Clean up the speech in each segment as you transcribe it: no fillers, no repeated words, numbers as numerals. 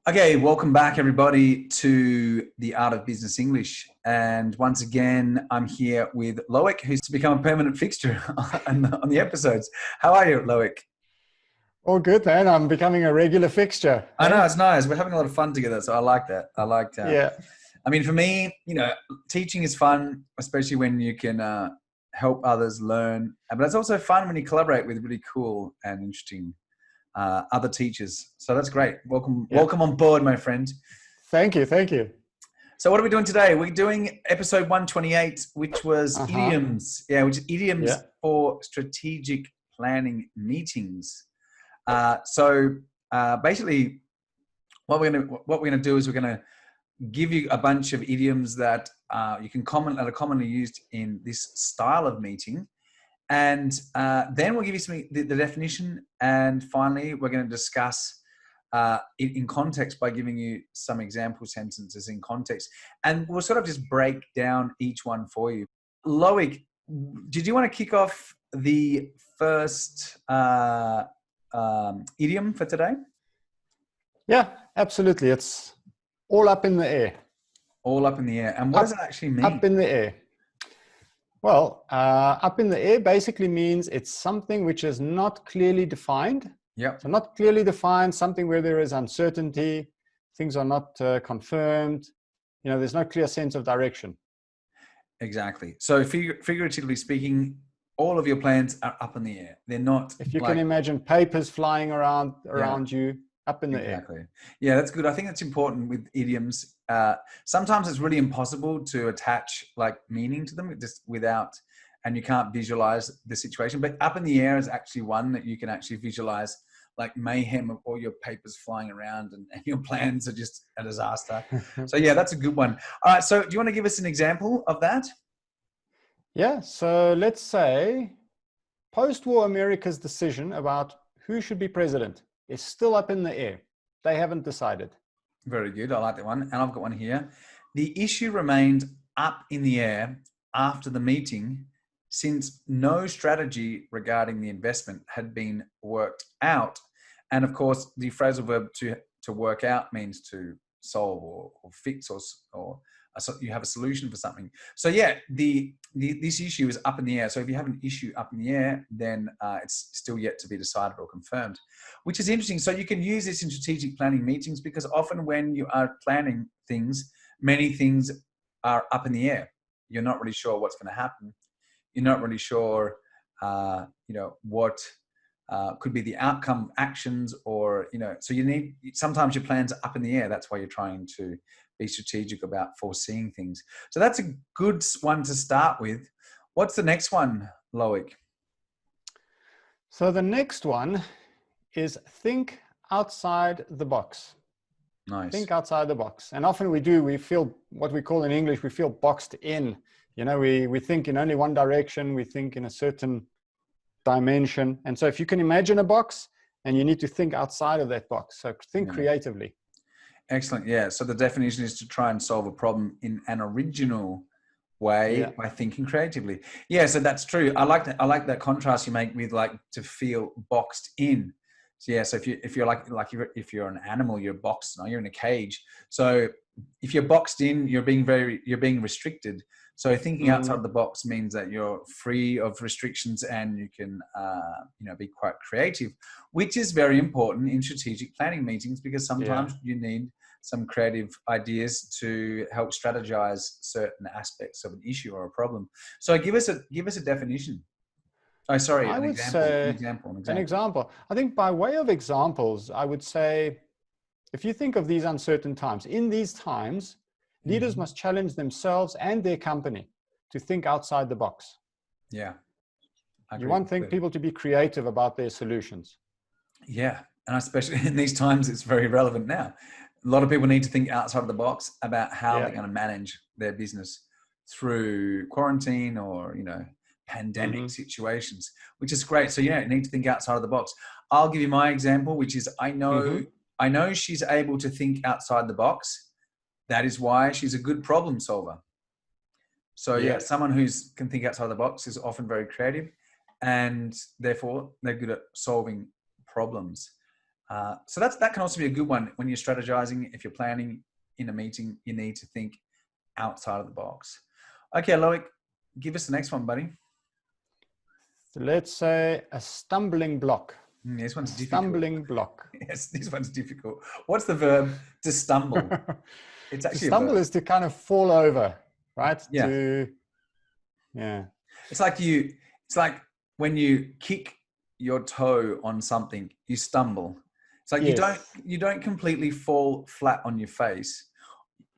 Okay, welcome back everybody to the Art of Business English. And once again, I'm here with Loic, who's to become a permanent fixture on the episodes. How are you, Loic? All good, man. I'm becoming a regular fixture. I Hey? know, it's nice. We're having a lot of fun together, so I like that. Yeah. I mean, for me, teaching is fun, especially when you can help others learn. But it's also fun when you collaborate with really cool and interesting other teachers. So that's great. Welcome on board, my friend. Thank you. Thank you. So what are we doing today? We're doing episode 128, which was idioms. Yeah, which is idioms for strategic planning meetings. Basically, what we're gonna do is we're gonna give you a bunch of idioms that that are commonly used in this style of meeting. And then we'll give you the definition. And finally, we're going to discuss in context by giving you some example sentences in context. And we'll sort of just break down each one for you. Loic, did you want to kick off the first idiom for today? Yeah, absolutely. It's all up in the air. All up in the air. And what does it actually mean? Up in the air. Well, up in the air basically means it's something which is not clearly defined. Yeah. So not clearly defined, something where there is uncertainty, things are not confirmed. There's no clear sense of direction. Exactly. So figuratively speaking, all of your plans are up in the air. They're not. If you can imagine papers flying around you, up in the air. Exactly. Yeah, that's good. I think that's important with idioms. Sometimes it's really impossible to attach like meaning to them and you can't visualize the situation. But up in the air is actually one that you can actually visualize, like mayhem of all your papers flying around and your plans are just a disaster. So yeah, that's a good one. All right. So do you want to give us an example of that? Yeah. So let's say post-war America's decision about who should be president is still up in the air. They haven't decided. Very good. I like that one. And I've got one here. The issue remained up in the air after the meeting since no strategy regarding the investment had been worked out. And of course, the phrasal verb to work out means to solve or fix or you have a solution for something. So yeah, this issue is up in the air. So if you have an issue up in the air, then it's still yet to be decided or confirmed, which is interesting. So you can use this in strategic planning meetings because often when you are planning things, many things are up in the air. You're not really sure what's going to happen. You're not really sure, what could be the outcome actions or, so sometimes your plans are up in the air. That's why you're trying to be strategic about foreseeing things. So that's a good one to start with. What's the next one, Loic? So the next one is think outside the box. Nice. Think outside the box. And often we feel what we call in English, we feel boxed in. We think in only one direction, we think in a certain dimension. And so if you can imagine a box and you need to think outside of that box, so think creatively. Excellent. Yeah. So the definition is to try and solve a problem in an original way by thinking creatively. Yeah. So that's true. I like that contrast you make with like to feel boxed in. So yeah. So if you're an animal, you're boxed. You're in a cage. So if you're boxed in, you're being restricted. So thinking outside of the box means that you're free of restrictions and you can, be quite creative, which is very important in strategic planning meetings because sometimes you need some creative ideas to help strategize certain aspects of an issue or a problem. So give us a definition. Oh, sorry, an example. I think by way of examples, I would say, if you think of these uncertain times, in these times, leaders must challenge themselves and their company to think outside the box. Yeah. You want people to be creative about their solutions. Yeah. And especially in these times, it's very relevant now. A lot of people need to think outside of the box about how they're going to manage their business through quarantine or, pandemic situations, which is great. So, you need to think outside of the box. I'll give you my example, which is I know she's able to think outside the box. That is why she's a good problem solver. So someone who can think outside the box is often very creative and therefore they're good at solving problems. So that can also be a good one when you're strategizing. If you're planning in a meeting, you need to think outside of the box. Okay, Loic, give us the next one, buddy. So let's say a stumbling block. This one's difficult. Stumbling block. Yes, this one's difficult. What's the verb to stumble? It's actually to stumble a verb. is to kind of fall over, right? Yeah. It's like when you kick your toe on something, you stumble. It's like you don't completely fall flat on your face.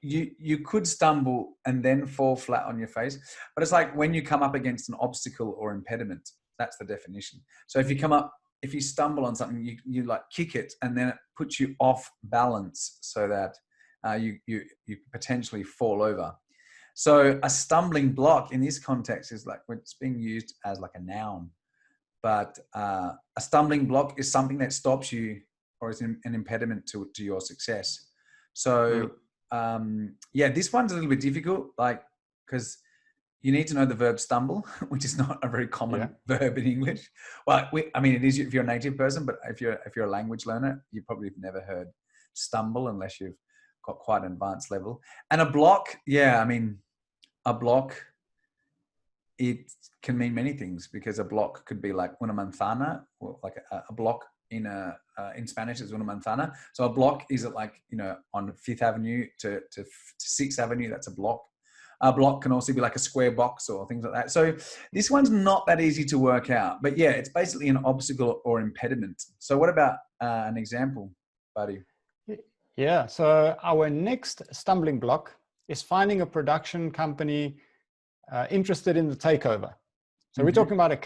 You could stumble and then fall flat on your face, but it's like when you come up against an obstacle or impediment. That's the definition. So if you stumble on something, you like kick it, and then it puts you off balance so that you potentially fall over. So a stumbling block in this context is like when it's being used as like a noun, but a stumbling block is something that stops you or is an impediment to your success. So this one's a little bit difficult, like because you need to know the verb stumble, which is not a very common verb in English. Well, it is if you're a native person, but if you're a language learner, you probably have never heard stumble unless you've got quite an advanced level. And a block, a block, it can mean many things, because a block could be like una manzana, or like a block in Spanish is una manzana. So a block is like, on 5th Avenue to 6th Avenue, that's a block. A block can also be like a square box or things like that. So this one's not that easy to work out, but yeah, it's basically an obstacle or impediment. So what about an example, buddy? Yeah, so our next stumbling block is finding a production company interested in the takeover. So we're talking about a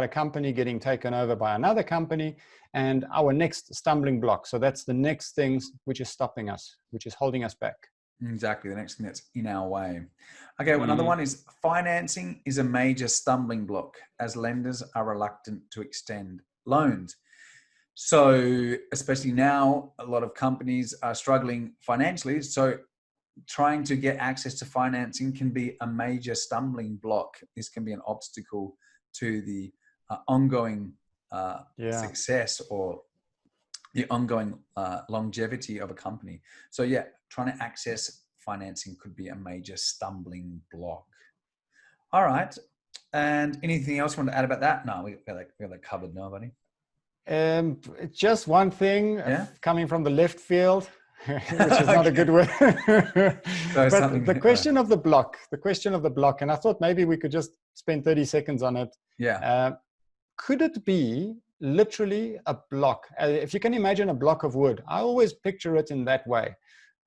company getting taken over by another company, and our next stumbling block. So that's the next things which is stopping us, which is holding us back. Exactly, the next thing that's in our way. Okay, another one is financing is a major stumbling block as lenders are reluctant to extend loans. So especially now, a lot of companies are struggling financially. So trying to get access to financing can be a major stumbling block. This can be an obstacle to the ongoing success or the ongoing longevity of a company. So trying to access financing could be a major stumbling block. All right. And anything else you want to add about that? No, we got that covered now, buddy. Just one thing coming from the left field, which is not a good word. But the question of the block, and I thought maybe we could just spend 30 seconds on it. Yeah. Could it be literally a block? If you can imagine a block of wood, I always picture it in that way.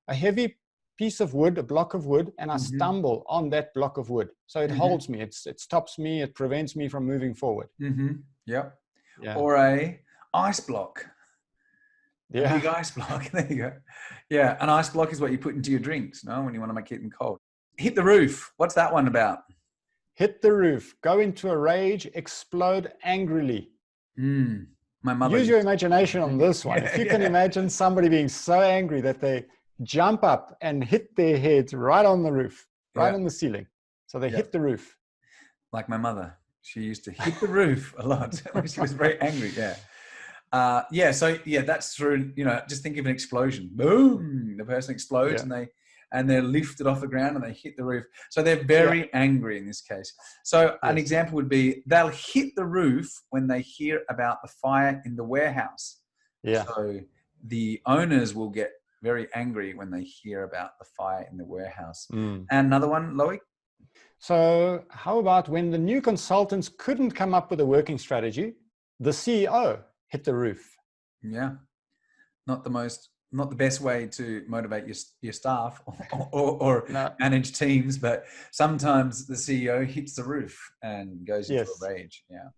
A heavy piece of wood, a block of wood, and I stumble on that block of wood. So it holds me, it stops me, it prevents me from moving forward. Yep. Yeah. Or a ice block. Yeah. A big ice block. There you go. Yeah. An ice block is what you put into your drinks, when you want to make it cold. Hit the roof. What's that one about? Hit the roof. Go into a rage. Explode angrily. My mother. Use your imagination on this one. If you can imagine somebody being so angry that they jump up and hit their heads right on the roof, right on the ceiling. So they hit the roof. Like my mother. She used to hit the roof a lot when she was very angry. So that's through, just think of an explosion. Boom, the person explodes and they're lifted off the ground and they hit the roof. So they're very angry in this case. So an example would be they'll hit the roof when they hear about the fire in the warehouse. Yeah. So the owners will get very angry when they hear about the fire in the warehouse. And another one, Loic? So how about when the new consultants couldn't come up with a working strategy, the CEO hit the roof? Yeah. Not the best way to motivate your staff or manage teams, but sometimes the CEO hits the roof and goes into a rage. Yeah.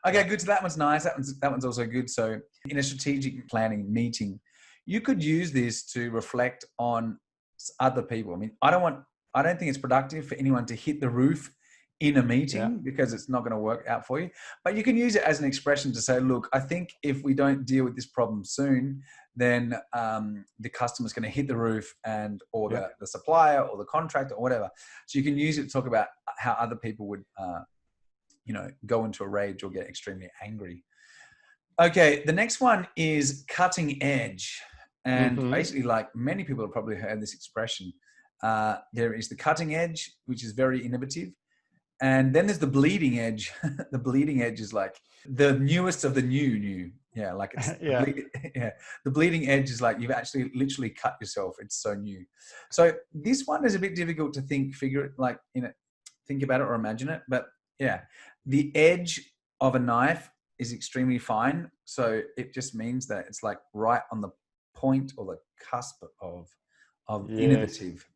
Okay, good. So that one's nice. That one's also good. So in a strategic planning meeting, you could use this to reflect on other people. I mean, I don't think it's productive for anyone to hit the roof in a meeting because it's not going to work out for you. But you can use it as an expression to say, look, I think if we don't deal with this problem soon, then the customer's going to hit the roof or the supplier or the contractor or whatever. So you can use it to talk about how other people would, go into a rage or get extremely angry. Okay, the next one is cutting edge. And Mm-hmm. basically, like many people have probably heard this expression, there is the cutting edge, which is very innovative. And then there's the bleeding edge. The bleeding edge is like the newest of the new. Yeah, like it's Yeah. yeah. The bleeding edge is like you've actually literally cut yourself. It's so new. So this one is a bit difficult to figure it like think about it or imagine it. But yeah, the edge of a knife is extremely fine. So it just means that it's like right on the point or the cusp of Yes. innovative.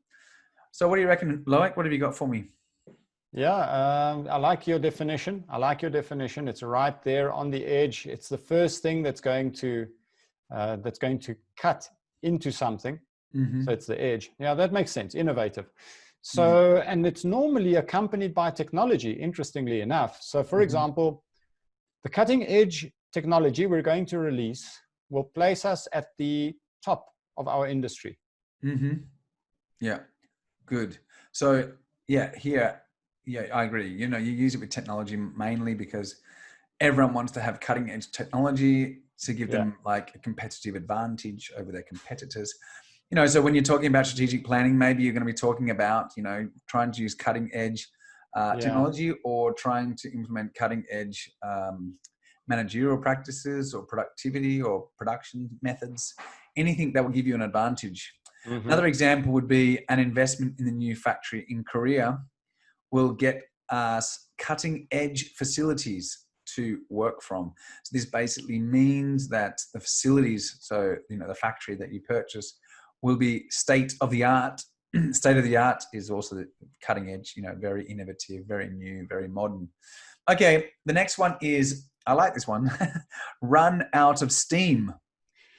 So what do you reckon, Loic? What have you got for me? Yeah, I like your definition. I like your definition. It's right there on the edge. It's the first thing that's going to cut into something. Mm-hmm. So it's the edge. Yeah, that makes sense. Innovative. Yeah. So, and it's normally accompanied by technology, interestingly enough. So, for example, the cutting edge technology we're going to release will place us at the top of our industry. Mm-hmm. Yeah, good. So yeah, here, yeah, I agree. You use it with technology mainly because everyone wants to have cutting edge technology to give them like a competitive advantage over their competitors. So when you're talking about strategic planning, maybe you're going to be talking about, trying to use cutting edge technology or trying to implement cutting edge managerial practices or productivity or production methods, anything that will give you an advantage. Mm-hmm. Another example would be an investment in the new factory in Korea will get us cutting edge facilities to work from. So this basically means that the facilities, so the factory that you purchase, will be state of the art. State of the art is also the cutting edge, very innovative, very new, very modern. Okay, the next one is, I like this one, run out of steam.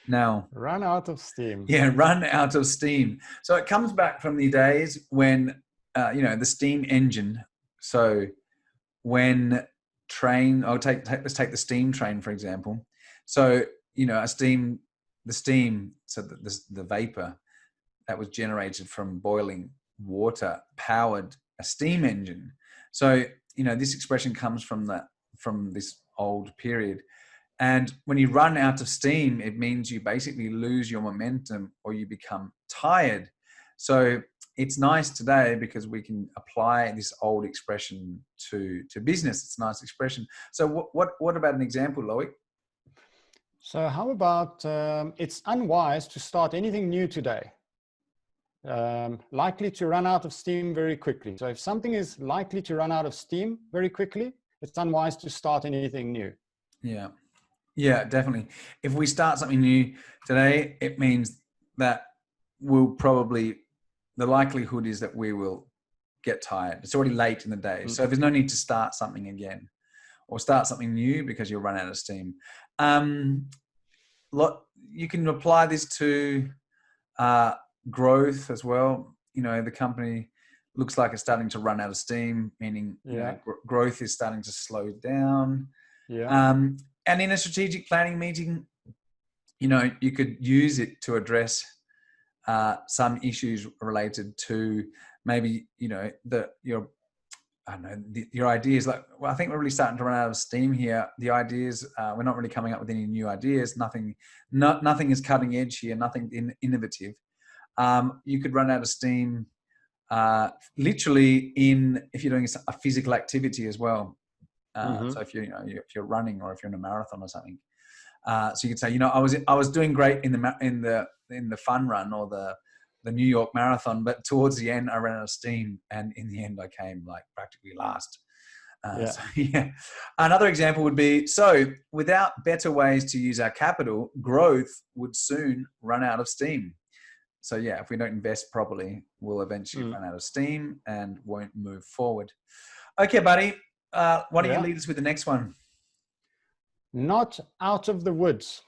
Now, run out of steam. Yeah, run out of steam. So it comes back from the days when, the steam engine. So when let's take the steam train, for example. So, the steam, so the vapor that was generated from boiling water powered a steam engine. So, this expression comes from this old period. And when you run out of steam, it means you basically lose your momentum or you become tired. So it's nice today because we can apply this old expression to business. It's a nice expression. So what about an example, Loic? So how about it's unwise to start anything new today. Likely to run out of steam very quickly. So if something is likely to run out of steam very quickly, it's unwise to start anything new. Yeah, definitely. If we start something new today, it means that the likelihood is that we will get tired. It's already late in the day. So there's no need to start something again or start something new because you'll run out of steam. You can apply this to growth as well. The company looks like it's starting to run out of steam, meaning growth is starting to slow down. And in a strategic planning meeting, you could use it to address some issues related to maybe, your ideas. Like, well, I think we're really starting to run out of steam here. The ideas, we're not really coming up with any new ideas. Nothing is cutting edge here. Nothing innovative. You could run out of steam literally if you're doing a physical activity as well. So if you're running or if you're in a marathon or something, so you could say, I was doing great in the fun run or the New York Marathon, but towards the end I ran out of steam, and in the end I came like practically last. Another example would be, so without better ways to use our capital, growth would soon run out of steam. So if we don't invest properly, we'll eventually run out of steam and won't move forward. Okay, buddy. Why don't you lead us with the next one? Not out of the woods.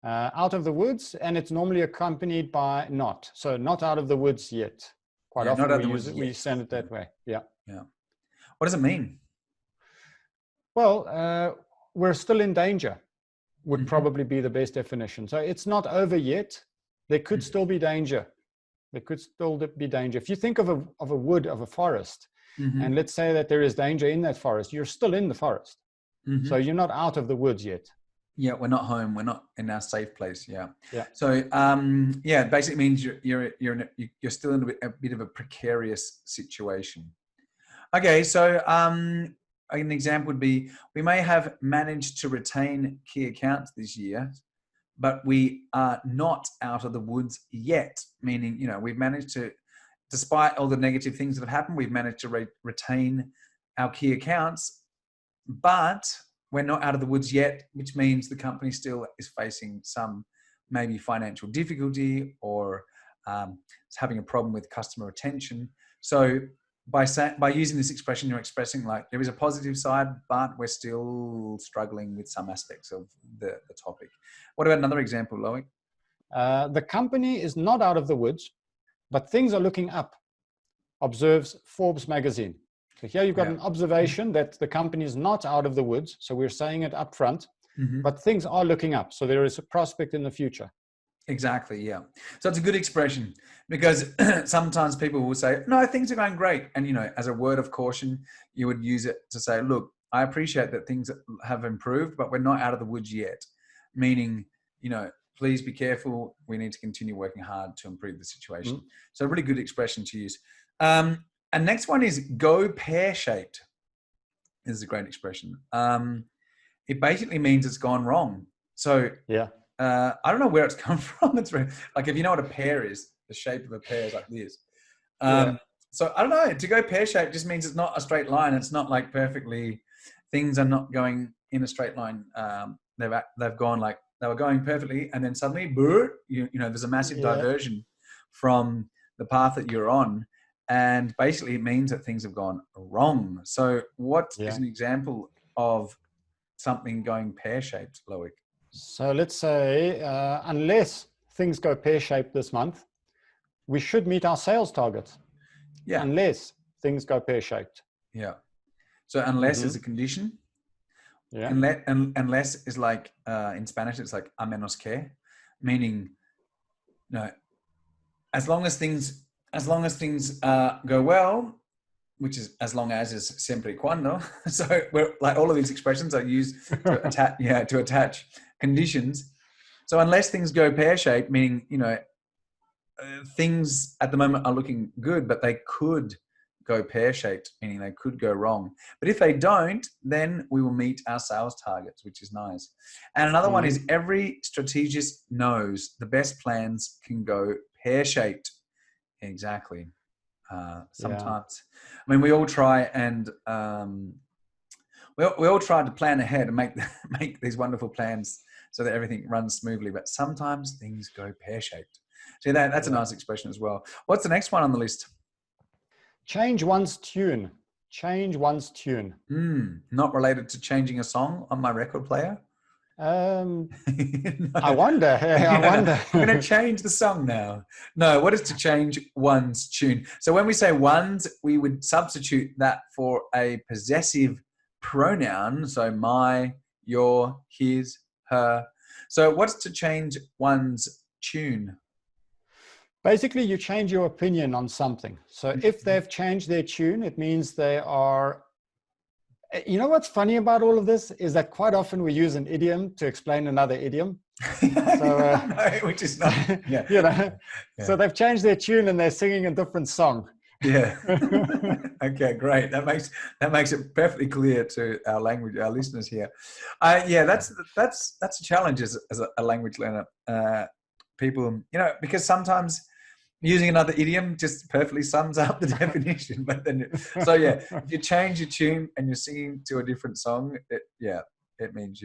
Out of the woods, and it's normally accompanied by not. So not out of the woods yet. Quite often we send it that way. Yeah. What does it mean? Well, we're still in danger would probably be the best definition. So it's not over yet. There could still be danger. There could still be danger. If you think of a wood, of a forest, and let's say that there is danger in that forest, you're still in the forest. So you're not out of the woods yet. Yeah, we're not home. We're not in our safe place. Yeah. Yeah. So, yeah, it basically means you're still in a bit of a precarious situation. Okay, so an example would be we may have managed to retain key accounts this year, but we are not out of the woods yet. Meaning, we've managed to, despite all the negative things that have happened, we've managed to retain our key accounts, but we're not out of the woods yet, which means the company still is facing some maybe financial difficulty or it's having a problem with customer retention. So by using this expression, you're expressing like there is a positive side, but we're still struggling with some aspects of the topic. What about another example, Loic? The company is not out of the woods, but things are looking up, observes Forbes magazine. So here you've got an observation that the company is not out of the woods. So we're saying it up front, but things are looking up. So there is a prospect in the future. Exactly, yeah. So it's a good expression because sometimes people will say, no, things are going great. And, as a word of caution, you would use it to say, look, I appreciate that things have improved, but we're not out of the woods yet. Meaning, please be careful. We need to continue working hard to improve the situation. So a really good expression to use. And next one is go pear-shaped. This is a great expression. It basically means it's gone wrong. So yeah. I don't know where it's come from. It's really, like, if you know what a pear is, the shape of a pear is like this. So I don't know, to go pear-shaped just means it's not a straight line. It's not like perfectly, things are not going in a straight line. They've gone like, they were going perfectly and then suddenly, there's a massive diversion from the path that you're on. And basically it means that things have gone wrong. So what is an example of something going pear-shaped, Loic? So let's say, unless things go pear-shaped this month, we should meet our sales targets. Yeah. Unless things go pear-shaped. Yeah. So unless is a condition. Yeah. Unless is like, in Spanish, it's like a menos que, meaning, as long as things go well, which is as long as is siempre y cuando. So we're like, all of these expressions are used to attach conditions. So unless things go pear-shaped, meaning, things at the moment are looking good, but they could go pear-shaped, meaning they could go wrong. But if they don't, then we will meet our sales targets, which is nice. And another one is every strategist knows the best plans can go pear-shaped. Exactly. Sometimes, I mean, we all try and we all try to plan ahead and make these wonderful plans so that everything runs smoothly. But sometimes things go pear-shaped. So that's a nice expression as well. What's the next one on the list? Change one's tune. Change one's tune. Not related to changing a song on my record player? No. I I wonder. I'm going to change the song now. No, what is to change one's tune? So when we say one's, we would substitute that for a possessive pronoun. So my, your, his, her. So what's to change one's tune? Basically, you change your opinion on something. So if they've changed their tune, it means they are... You know what's funny about all of this is that quite often we use an idiom to explain another idiom. So, which is not, So they've changed their tune and they're singing a different song. Yeah. Okay, great. That makes it perfectly clear to our listeners here. That's a challenge as a language learner. People, because sometimes using another idiom just perfectly sums up the definition. But then, if you change your tune and you're singing to a different song, it means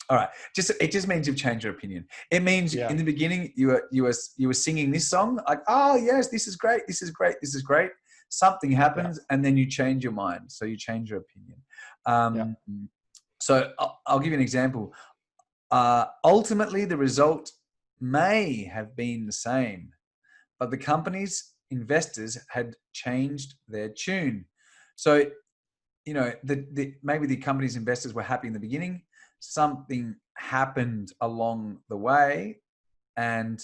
all right. It just means you've changed your opinion. It means in the beginning you were singing this song like, oh yes, this is great, this is great, this is great. Something happens and then you change your mind, so you change your opinion. So I'll give you an example. Ultimately, the result may have been the same, but the company's investors had changed their tune. So, maybe the company's investors were happy in the beginning. Something happened along the way. And,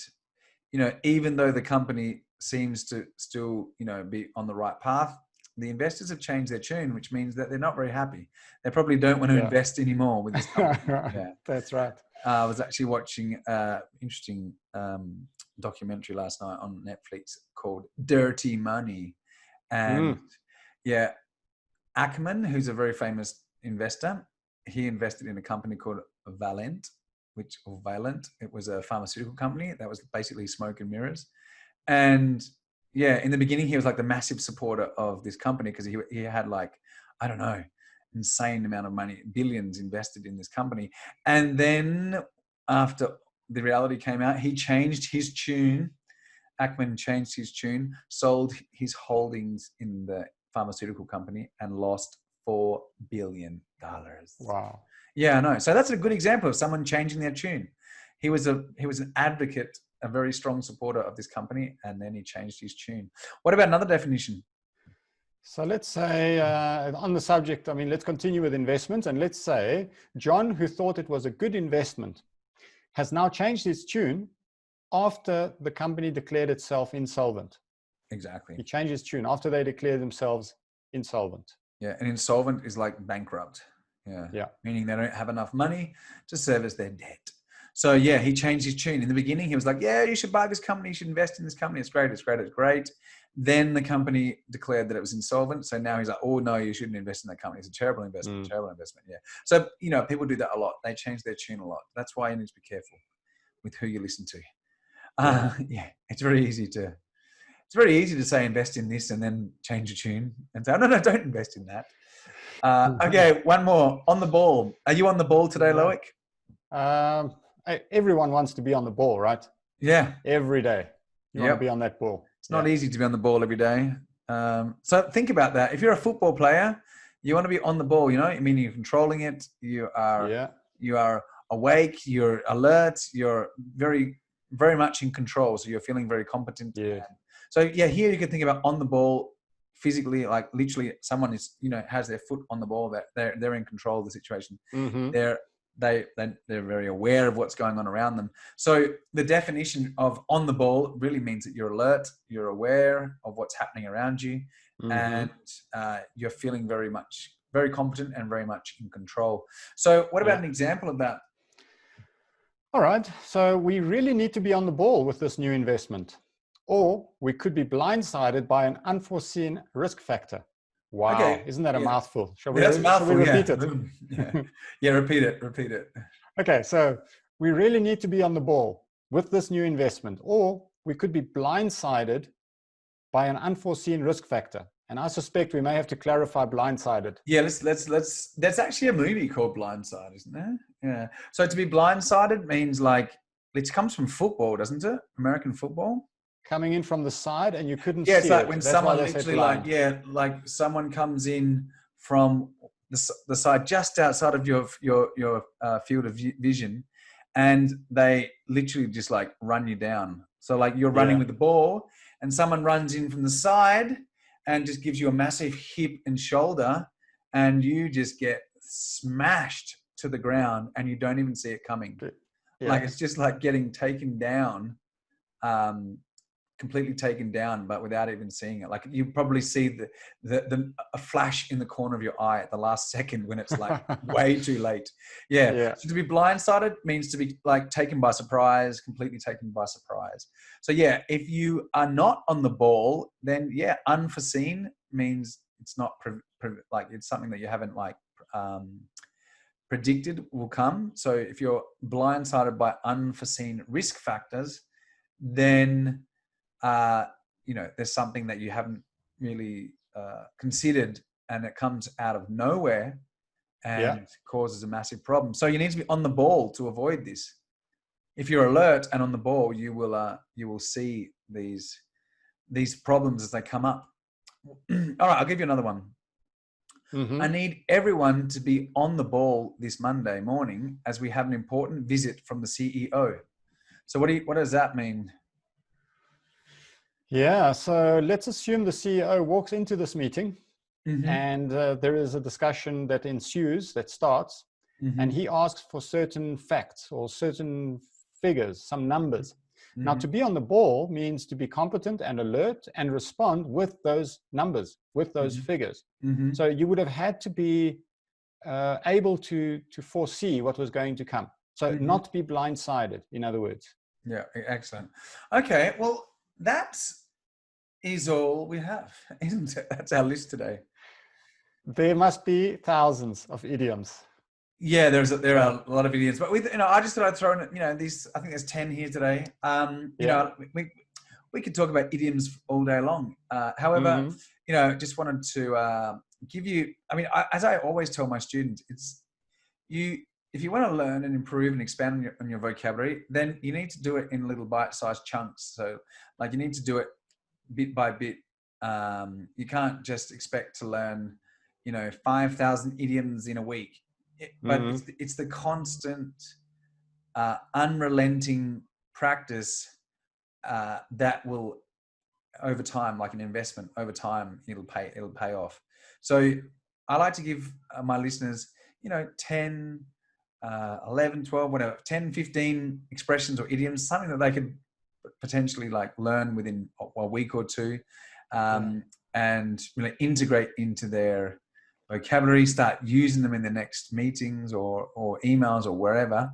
even though the company seems to still, be on the right path, the investors have changed their tune, which means that they're not very happy. They probably don't want to invest anymore with this company. That's right. I was actually watching interesting documentary last night on Netflix called Dirty Money. And yeah, Ackman, who's a very famous investor, he invested in a company called Valent, it was a pharmaceutical company that was basically smoke and mirrors. And yeah, in the beginning, he was like the massive supporter of this company because he had like, I don't know, insane amount of money, billions invested in this company. And then after the reality came out, he changed his tune. Ackman changed his tune, sold his holdings in the pharmaceutical company and lost $4 billion. Wow. Yeah, I know. So that's a good example of someone changing their tune. He was an advocate, a very strong supporter of this company, and then he changed his tune. What about another definition? So let's say on the subject, I mean, let's continue with investments. And let's say John, who thought it was a good investment, has now changed his tune after the company declared itself insolvent. Exactly. He changed his tune after they declared themselves insolvent. Yeah, and insolvent is like bankrupt. Yeah. Meaning they don't have enough money to service their debt. So yeah, he changed his tune. In the beginning, he was like, yeah, you should buy this company. You should invest in this company. It's great. It's great. It's great. Then the company declared that it was insolvent. So now he's like, oh no, you shouldn't invest in that company. It's a terrible investment. Terrible investment. Yeah. So, people do that a lot. They change their tune a lot. That's why you need to be careful with who you listen to. Yeah, it's very easy to say invest in this and then change your tune and say, no, don't invest in that. Okay, one more. On the ball. Are you on the ball today, Loic? Everyone wants to be on the ball, right? Yeah. Every day. You want to be on that ball. It's not easy to be on the ball every day. So think about that. If you're a football player, you want to be on the ball, I mean, you're controlling it. You are awake, you're alert, you're very, very much in control. So you're feeling very competent. Yeah. So yeah, here you can think about on the ball physically, like literally someone is, has their foot on the ball, that they're in control of the situation. Mm-hmm. They're very aware of what's going on around them. So the definition of on the ball really means that you're alert, you're aware of what's happening around you, and you're feeling very competent and very much in control. So what about an example of that? All right. So we really need to be on the ball with this new investment, or we could be blindsided by an unforeseen risk factor. Wow. Okay. Isn't that a mouthful? Shall we repeat it? Repeat it. Okay. So we really need to be on the ball with this new investment, or we could be blindsided by an unforeseen risk factor. And I suspect we may have to clarify blindsided. Yeah, let's. There's actually a movie called Blindsided, isn't there? Yeah. So to be blindsided means it comes from football, doesn't it? American football. Coming in from the side and you couldn't see it. Yeah, it's like when someone literally like someone comes in from the side just outside of your field of vision, and they literally just run you down. So you're running with the ball and someone runs in from the side and just gives you a massive hip and shoulder, and you just get smashed to the ground and you don't even see it coming. Yeah. It's just like getting taken down, completely taken down, but without even seeing it. You probably see a flash in the corner of your eye at the last second when it's way too late. Yeah. So to be blindsided means to be taken by surprise, completely taken by surprise. So yeah, if you are not on the ball, then unforeseen means it's not it's something that you haven't predicted will come. So if you're blindsided by unforeseen risk factors, then there's something that you haven't really considered, and it comes out of nowhere and causes a massive problem. So you need to be on the ball to avoid this. If you're alert and on the ball, you will see these problems as they come up. All right, I'll give you another one. Mm-hmm. I need everyone to be on the ball this Monday morning as we have an important visit from the CEO. So what does that mean? Yeah, so let's assume the CEO walks into this meeting, and there is a discussion that ensues, that starts, and he asks for certain facts or certain figures, some numbers. Now, to be on the ball means to be competent and alert and respond with those numbers, with those figures. So you would have had to be able to foresee what was going to come. So not be blindsided, in other words. Yeah, excellent. Okay, well, that is all we have, isn't it? That's our list today. There must be thousands of idioms. Yeah, there are a lot of idioms, but I just thought I'd throw in, these. I think there's 10 here today. We could talk about idioms all day long. However, just wanted to give you. I mean, as I always tell my students, if you want to learn and improve and expand on your vocabulary, then you need to do it in little bite-sized chunks. So, like, you need to do it bit by bit. You can't just expect to learn, 5,000 idioms in a week. But it's the constant, unrelenting practice that will, over time, like an investment, over time, it'll pay off. So I like to give my listeners, 10, 11, 12, whatever, 10, 15 expressions or idioms, something that they could potentially like learn within a week or two, and really integrate into their vocabulary, start using them in the next meetings or emails or wherever.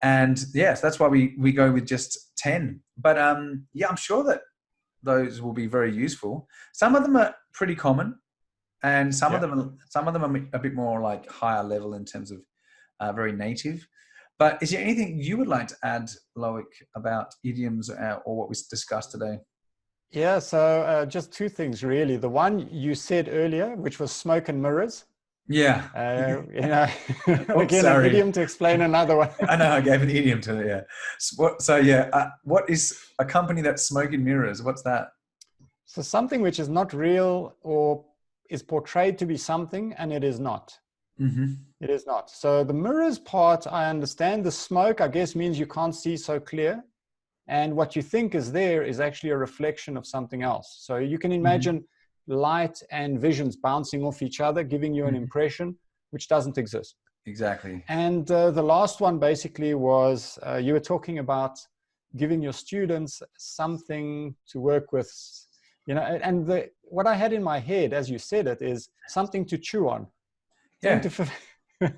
And yes, that's why we go with just 10. But I'm sure that those will be very useful. Some of them are pretty common, and some of them are a bit more like higher level in terms of very native. But is there anything you would like to add, Loic, about idioms or what we discussed today? Yeah, so just two things really. The one you said earlier, which was smoke and mirrors. Yeah. Again, an idiom to explain another one. I know, I gave an idiom to it, yeah. What is a company that's smoke and mirrors? What's that? So something which is not real or is portrayed to be something, and it is not. It is not. So the mirrors part, I understand. The smoke, I guess, means you can't see so clear. And what you think is there is actually a reflection of something else. So you can imagine light and visions bouncing off each other, giving you an impression which doesn't exist. Exactly. And the last one basically was you were talking about giving your students something to work with, and what I had in my head as you said it is something to chew on.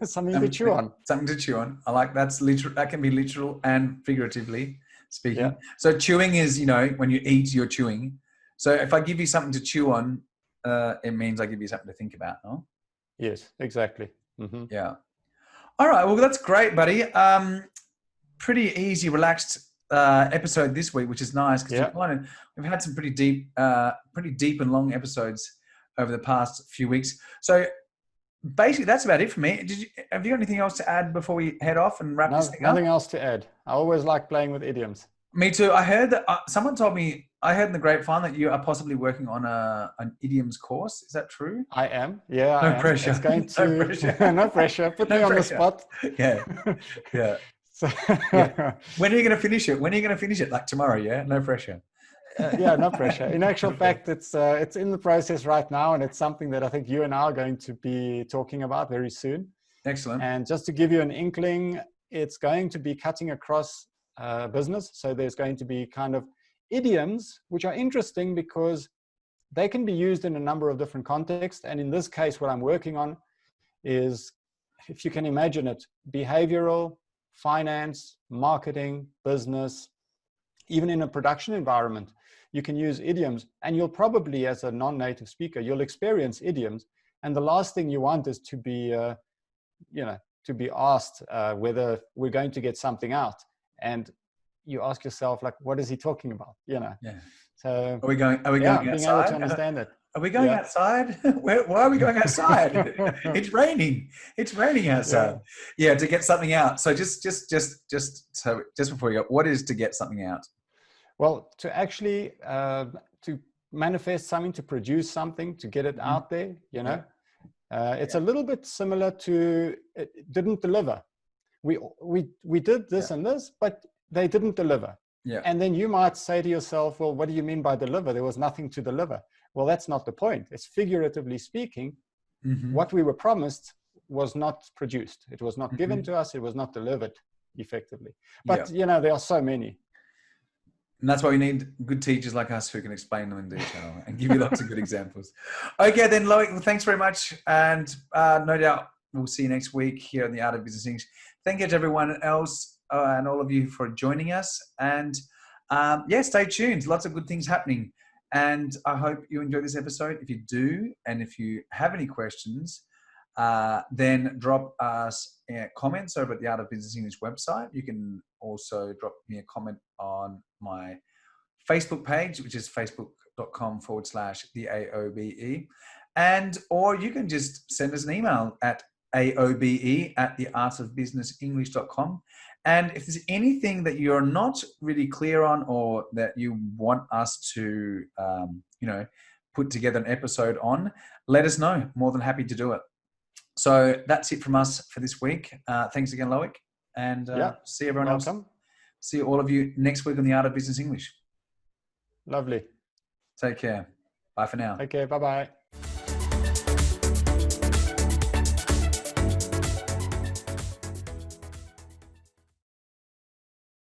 Something to chew on. Something to chew on. I like that's literal. That can be literal and figuratively speaking. Yeah. So chewing is, when you eat, you're chewing. So if I give you something to chew on, it means I give you something to think about, no? Yes, exactly. Yeah. All right. Well, that's great, buddy. Pretty easy, relaxed episode this week, which is nice because we've had some pretty deep and long episodes over the past few weeks. So basically, that's about it for me. Have you got anything else to add before we head off and wrap this thing up? Nothing else to add. I always like playing with idioms. Me too. I heard that someone told me, I heard in the grapevine that you are possibly working on an idioms course. Is that true? I am. Yeah. No pressure. It's going to, no pressure. No pressure. Put me on the spot. Yeah. Yeah. So, When are you going to finish it? When are you going to finish it? Like tomorrow, yeah? No pressure. No pressure. In actual fact, it's in the process right now, and it's something that I think you and I are going to be talking about very soon. Excellent. And just to give you an inkling, it's going to be cutting across business. So there's going to be kind of idioms, which are interesting because they can be used in a number of different contexts. And in this case, what I'm working on is, if you can imagine it, behavioral, finance, marketing, business, even in a production environment, you can use idioms, and you'll probably, as a non-native speaker, you'll experience idioms. And the last thing you want is to be, to be asked whether we're going to get something out. And you ask yourself, like, what is he talking about? Yeah. So are we going outside? Being able to understand it. Are we going outside? Why are we going outside? It's raining. It's raining outside. Yeah, to get something out. So just before you go, what is to get something out? Well, to actually to manifest something, to produce something, to get it out there, it's a little bit similar to it didn't deliver. We did this and this, but they didn't deliver. Yeah. And then you might say to yourself, well, what do you mean by deliver? There was nothing to deliver. Well, that's not the point. It's figuratively speaking, what we were promised was not produced. It was not given to us. It was not delivered effectively. But, there are so many. And that's why we need good teachers like us who can explain them in detail and give you lots of good examples. Okay, then, Loic, well, thanks very much. And no doubt We'll see you next week here on the Art of Business English. Thank you to everyone else and all of you for joining us. And stay tuned. Lots of good things happening. And I hope you enjoyed this episode. If you do, and if you have any questions, then drop us comments over at the Art of Business English website. You can also drop me a comment on my Facebook page, which is facebook.com/theaobe. Or you can just send us an email at aobe@theartofbusinessenglish.com. And if there's anything that you're not really clear on, or that you want us to, put together an episode on, let us know. More than happy to do it. So that's it from us for this week. Thanks again, Loic. And see everyone else. See all of you next week on the Art of Business English. Lovely. Take care. Bye for now. Okay. Bye-bye.